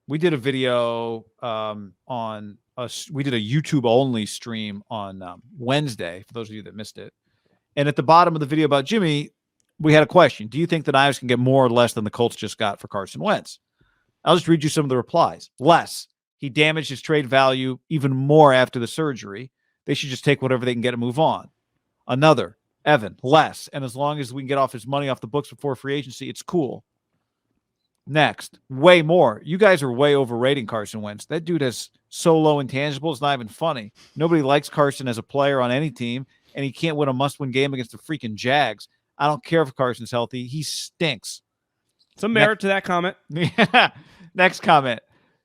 we did a video we did a YouTube only stream on Wednesday, for those of you that missed it. And at the bottom of the video about Jimmy, we had a question. Do you think the Niners can get more or less than the Colts just got for Carson Wentz? I'll just read you some of the replies. Less. He damaged his trade value even more after the surgery. They should just take whatever they can get and move on. Another, Evan, less. And as long as we can get off his money off the books before free agency, it's cool. Next, way more. You guys are way overrating Carson Wentz. That dude has so low intangibles, it's not even funny. Nobody likes Carson as a player on any team, and he can't win a must-win game against the freaking Jags. I don't care if Carson's healthy. He stinks. Some merit to that comment. Next comment.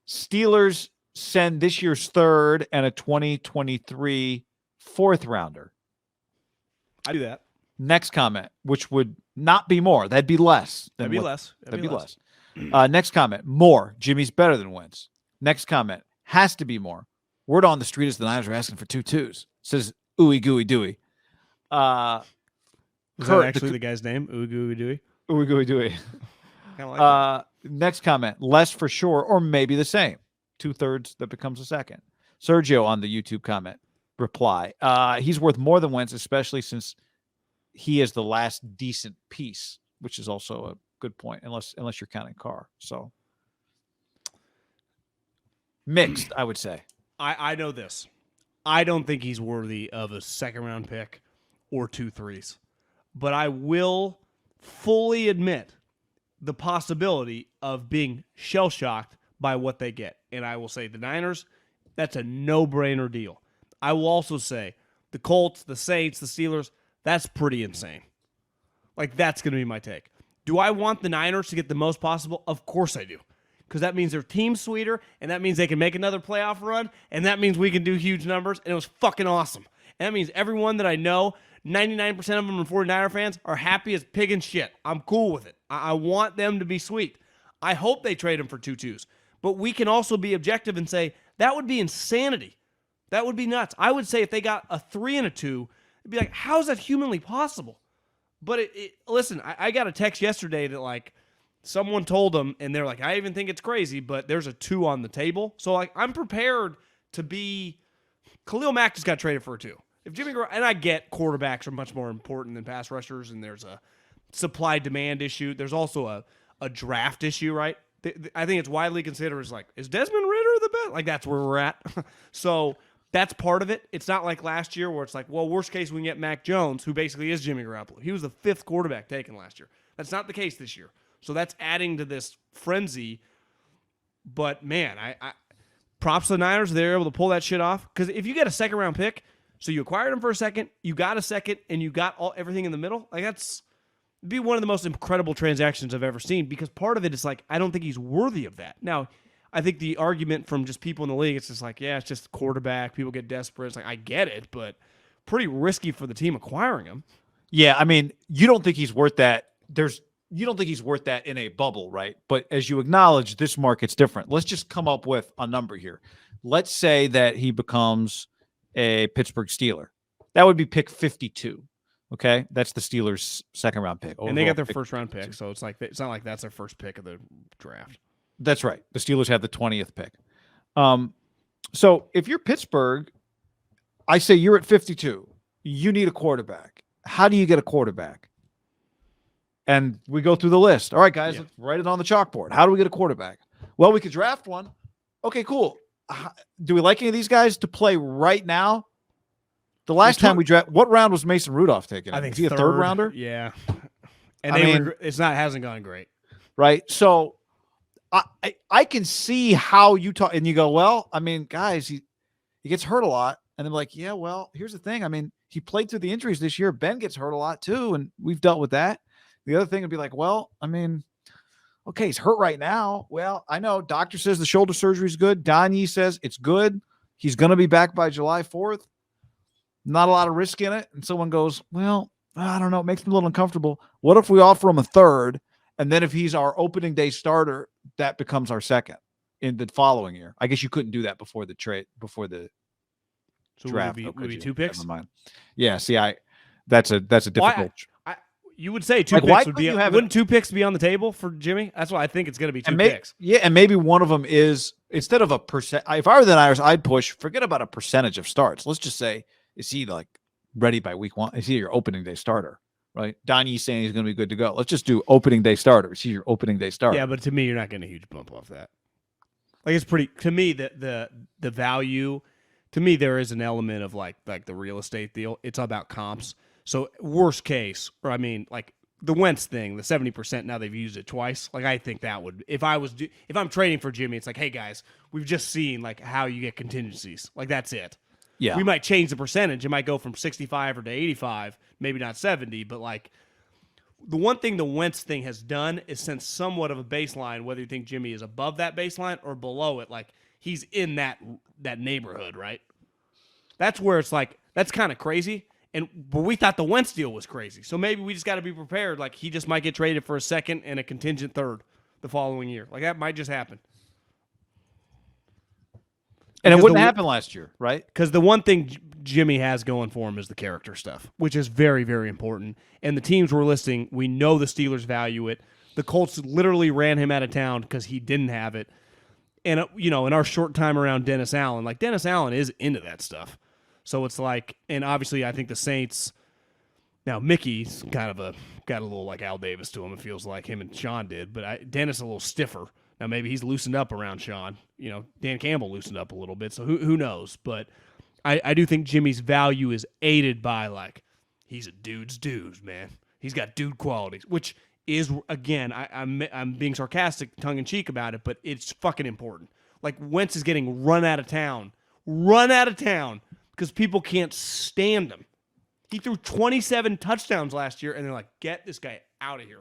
Steelers send this year's third and a 2023 fourth rounder. I do that. Next comment, which would not be more. That'd be less. That'd be less. Next comment, more. Jimmy's better than Wentz. Next comment, has to be more. Word on the street is the Niners are asking for 2 2s. Says ooey gooey dooey. Is that actually the guy's name? Ooey gooey dooey? Ooey gooey dooey. Kind of like that. Next comment, less for sure, or maybe the same. 2/3 that becomes a second. Sergio on the YouTube comment reply. He's worth more than Wentz, especially since he is the last decent piece, which is also a good point, unless you're counting Carr. So mixed, I would say. I know this. I don't think he's worthy of a second-round pick or 2 3s. But I will fully admit the possibility of being shell-shocked by what they get. And I will say the Niners, that's a no-brainer deal. I will also say the Colts, the Saints, the Steelers, that's pretty insane. Like, that's going to be my take. Do I want the Niners to get the most possible? Of course I do. Because that means their team's sweeter, and that means they can make another playoff run, and that means we can do huge numbers, and it was fucking awesome. And that means everyone that I know, 99% of them are 49er fans, are happy as pig and shit. I'm cool with it. I want them to be sweet. I hope they trade them for 2 2s. But we can also be objective and say, that would be insanity. That would be nuts. I would say if they got a 3 and a 2, it'd be like, how is that humanly possible? But listen, I got a text yesterday that, like, someone told them, and they're like, I even think it's crazy, but there's a 2 on the table. So, like, I'm prepared to be – Khalil Mack just got traded for a 2. If Jimmy Garoppolo – and I get quarterbacks are much more important than pass rushers, and there's a supply-demand issue. There's also a draft issue, right? I think it's widely considered as, like, is Desmond Ridder the best? Like, that's where we're at. So – that's part of it. It's not like last year where it's like, well, worst case, we can get Mac Jones, who basically is Jimmy Garoppolo. He was the 5th quarterback taken last year. That's not the case this year. So that's adding to this frenzy. But, man, I props to the Niners. They're able to pull that shit off. Because if you get a second-round pick, so you acquired him for a second, you got a second, and you got everything in the middle, like it'd be one of the most incredible transactions I've ever seen. Because part of it is like, I don't think he's worthy of that. Now, I think the argument from just people in the league, it's just like, yeah, it's just quarterback. People get desperate. It's like, I get it, but pretty risky for the team acquiring him. Yeah, I mean, you don't think he's worth that. You don't think he's worth that in a bubble, right? But as you acknowledge, this market's different. Let's just come up with a number here. Let's say that he becomes a Pittsburgh Steeler. That would be pick 52. Okay, that's the Steelers' second-round pick. And they got their first-round pick, so it's not like that's their first pick of the draft. That's right. The Steelers have the 20th pick. So if you're Pittsburgh, I say you're at 52. You need a quarterback. How do you get a quarterback? And we go through the list. All right, guys, let's write it on the chalkboard. How do we get a quarterback? Well, we could draft one. Okay, cool. Do we like any of these guys to play right now? The last time we draft, what round was Mason Rudolph taken? I think is he a third rounder? Yeah. And hasn't gone great. Right. So I can see how you talk, and you go, well, I mean, guys, he gets hurt a lot. And they're like, yeah, well, here's the thing. I mean, he played through the injuries this year. Ben gets hurt a lot too, and we've dealt with that. The other thing would be like, well, I mean, okay, he's hurt right now. Well, I know doctor says the shoulder surgery is good. Donnie says it's good. He's going to be back by July 4th. Not a lot of risk in it. And someone goes, well, I don't know. It makes me a little uncomfortable. What if we offer him a third? And then if he's our opening day starter, that becomes our second in the following year. I guess you couldn't do that before the trade, before the draft. Would it be 2 picks? Never mind. Yeah. See, that's a difficult. You would say two Like, why picks would couldn't be. you have Wouldn't 2 picks be on the table for Jimmy? That's why I think it's going to be two and picks. Yeah, and maybe one of them is instead of a percent. If I were the Niners, I'd push. Forget about a percentage of starts. Let's just say, is he like ready by week 1? Is he your opening day starter? Right? Donnie's saying he's going to be good to go. Let's just do opening day starter. Is he your opening day starter? Yeah, but to me, you're not getting a huge bump off that. Like it's pretty. To me, the value. To me, there is an element of like the real estate deal. It's about comps. So worst case, or I mean, like the Wentz thing, the 70%. Now they've used it twice. Like I think that would, if I'm trading for Jimmy, it's like, hey guys, we've just seen like how you get contingencies. Like that's it. Yeah. We might change the percentage. It might go from 65 or to 85, maybe not 70, but like the one thing the Wentz thing has done is sent somewhat of a baseline, whether you think Jimmy is above that baseline or below it. Like he's in that neighborhood, right? That's where it's like, that's kind of crazy. But we thought the Wentz deal was crazy. So maybe we just got to be prepared. Like he just might get traded for a second and a contingent third the following year. Like that might just happen. And it wouldn't happen last year, right? Because the one thing Jimmy has going for him is the character stuff, which is very, very important. And the teams we're listing, we know the Steelers value it. The Colts literally ran him out of town because he didn't have it. And, in our short time around Dennis Allen, like Dennis Allen is into that stuff. So it's like, and obviously I think the Saints, now Mickey's got a little like Al Davis to him, it feels like him and Sean did, but Dennis a little stiffer. Now maybe he's loosened up around Sean. Dan Campbell loosened up a little bit, so who knows? But I do think Jimmy's value is aided by like, he's a dude's dude, man. He's got dude qualities, which is, again, I'm being sarcastic, tongue-in-cheek about it, but it's fucking important. Like Wentz is getting run out of town, because people can't stand him. He threw 27 touchdowns last year, and they're like, get this guy out of here.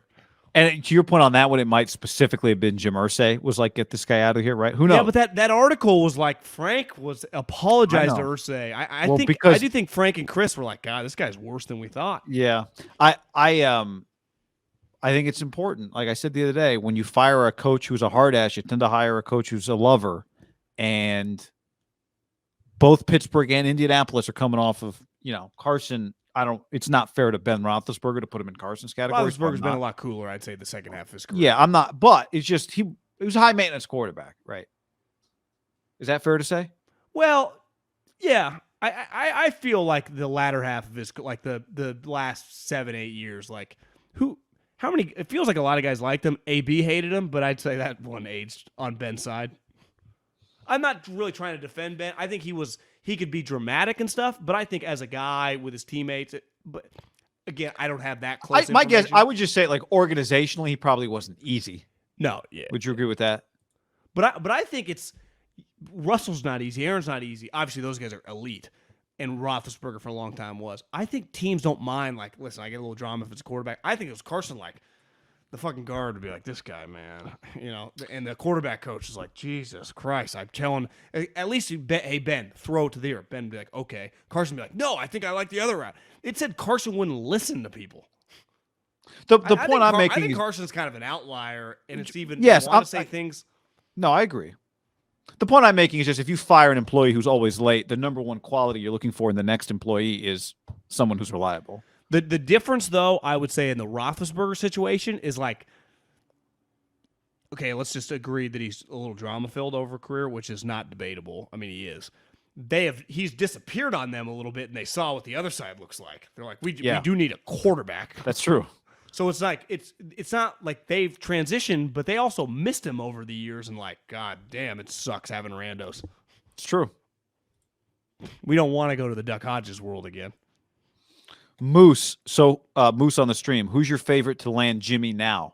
And to your point on that one, it might specifically have been Jim Irsay was like, get this guy out of here, right? Who knows? Yeah, but that article was like, Frank was apologized to Irsay. I do think Frank and Chris were like, God, this guy's worse than we thought. Yeah. I think it's important. Like I said the other day, when you fire a coach who's a hard ass, you tend to hire a coach who's a lover. And both Pittsburgh and Indianapolis are coming off of, Carson. It's not fair to Ben Roethlisberger to put him in Carson's category. Roethlisberger's been a lot cooler, I'd say, the second half of his career. Yeah, I'm not, but it's just, he was a high maintenance quarterback, right? Is that fair to say? Well, yeah. I feel like the latter half of his, like the last 7-8 years, like how many, it feels like a lot of guys liked him. AB hated him, but I'd say that one aged on Ben's side. I'm not really trying to defend Ben. I think he could be dramatic and stuff, but I think as a guy with his teammates, but again, I don't have that close. My guess, I would just say, like, organizationally, he probably wasn't easy. No, yeah. Would you agree with that? But I think it's Russell's not easy. Aaron's not easy. Obviously, those guys are elite, and Roethlisberger for a long time was. I think teams don't mind. Like, listen, I get a little drama if it's a quarterback. I think it was Carson. Like, the fucking guard would be like, this guy, man, and the quarterback coach is like, Jesus Christ, I'm telling, at least, hey, Ben, throw it to the ear. Ben would be like, okay. Carson would be like, no, I think I like the other route. It said Carson wouldn't listen to people. The point I'm making I think is, Carson's kind of an outlier, and it's even, yes, I want to say things. No, I agree. The point I'm making is just if you fire an employee who's always late, the number one quality you're looking for in the next employee is someone who's reliable. The difference, though, I would say in the Roethlisberger situation is like, okay, let's just agree that he's a little drama-filled over a career, which is not debatable. I mean, he is. He's disappeared on them a little bit, and they saw what the other side looks like. They're like, we do need a quarterback. That's true. So it's like it's not like they've transitioned, but they also missed him over the years, and like, God damn, it sucks having randos. It's true. We don't want to go to the Duck Hodges world again. Moose. So Moose on the stream. Who's your favorite to land Jimmy now?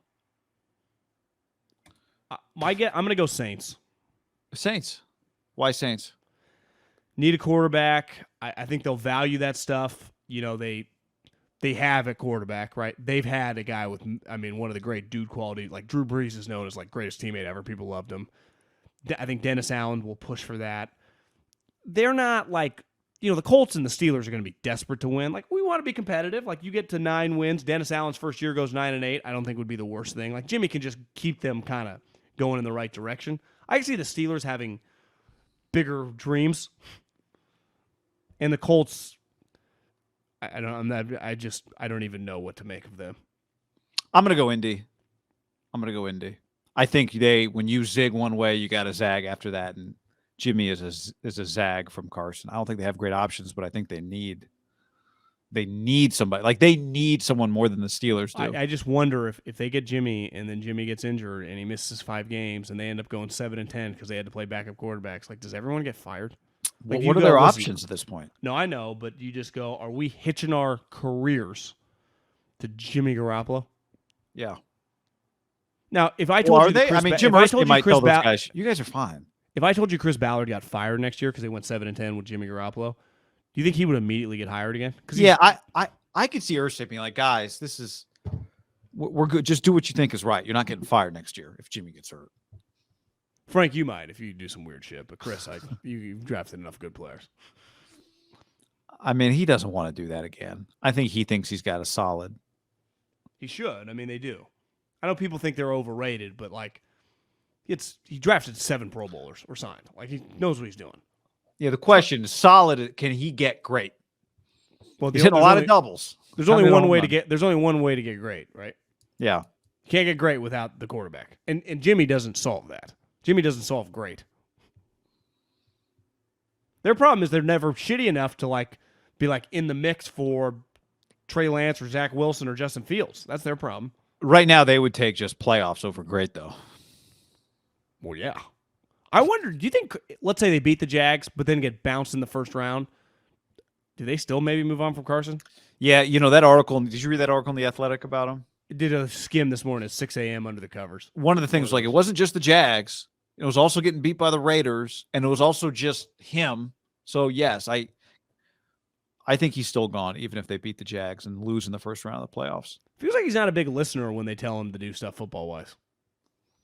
I'm going to go Saints. Saints. Why Saints? Need a quarterback. I think they'll value that stuff. They have a quarterback, right? They've had a guy with, one of the great dude quality. Like Drew Brees is known as like greatest teammate ever. People loved him. I think Dennis Allen will push for that. They're not like, the Colts and the Steelers are going to be desperate to win. Like, we want to be competitive. Like, you get to 9 wins. Dennis Allen's first year goes 9-8. I don't think would be the worst thing. Like, Jimmy can just keep them kind of going in the right direction. I can see the Steelers having bigger dreams, and the Colts. I don't even know what to make of them. I'm gonna go Indy. I think when you zig one way, you got to zag after that, and Jimmy is a zag from Carson. I don't think they have great options, but I think they need somebody. Like they need someone more than the Steelers do. I just wonder if they get Jimmy and then Jimmy gets injured and he misses 5 games and they end up going 7-10 because they had to play backup quarterbacks. Like, does everyone get fired? Like, what are their options at this point? No, I know, but you just go, are we hitching our careers to Jimmy Garoppolo? Yeah. Now, if I told you, Jim Irsay might tell those guys, you guys are fine. If I told you Chris Ballard got fired next year because they went 7-10 with Jimmy Garoppolo, do you think he would immediately get hired again? Yeah, I could see Irsay being like, guys, we're good. Just do what you think is right. You're not getting fired next year if Jimmy gets hurt. Frank, you might if you do some weird shit, but Chris, you've drafted enough good players. I mean, he doesn't want to do that again. I think he thinks he's got a solid. He should. I mean, they do. I know people think they're overrated, but like, he drafted 7 Pro Bowlers or signed. Like, he knows what he's doing. Yeah, the question is solid. Can he get great? Well, he's hitting a lot of doubles. There's only one way to get. There's only one way to get great, right? Yeah, you can't get great without the quarterback, and Jimmy doesn't solve that. Jimmy doesn't solve great. Their problem is they're never shitty enough to be in the mix for Trey Lance or Zach Wilson or Justin Fields. That's their problem. Right now, they would take just playoffs over great, though. Well, yeah. I wonder, do you think, let's say they beat the Jags, but then get bounced in the first round, do they still maybe move on from Carson? Yeah, that article, did you read that article in The Athletic about him? I did a skim this morning at 6 a.m. under the covers. One of the things was it wasn't just the Jags. It was also getting beat by the Raiders, and it was also just him. So, yes, I think he's still gone, even if they beat the Jags and lose in the first round of the playoffs. Feels like he's not a big listener when they tell him to do stuff football-wise.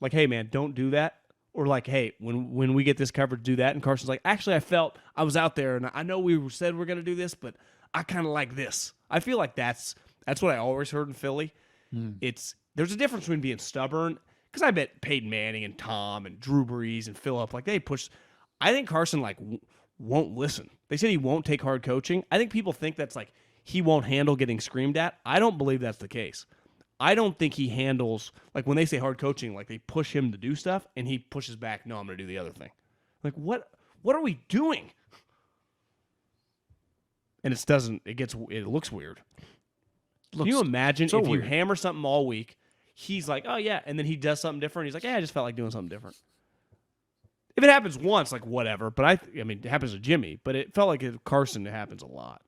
Like, hey, man, don't do that. Or like, hey, when we get this coverage, do that. And Carson's like, actually, I felt I was out there, and I know we said we're going to do this, but I kind of like this. I feel like that's what I always heard in Philly. There's a difference between being stubborn, because I bet Peyton Manning and Tom and Drew Brees and Phillip, they push. I think Carson, won't listen. They said he won't take hard coaching. I think people think that's he won't handle getting screamed at. I don't believe that's the case. I don't think he handles, when they say hard coaching, they push him to do stuff, and he pushes back, no, I'm going to do the other thing. What are we doing? And it looks weird. Can you imagine if you hammer something all week, he's like, oh, yeah, and then he does something different. He's like, yeah, I just felt like doing something different. If it happens once, whatever. But I mean, it happens to Jimmy, but it felt like Carson, it happens a lot.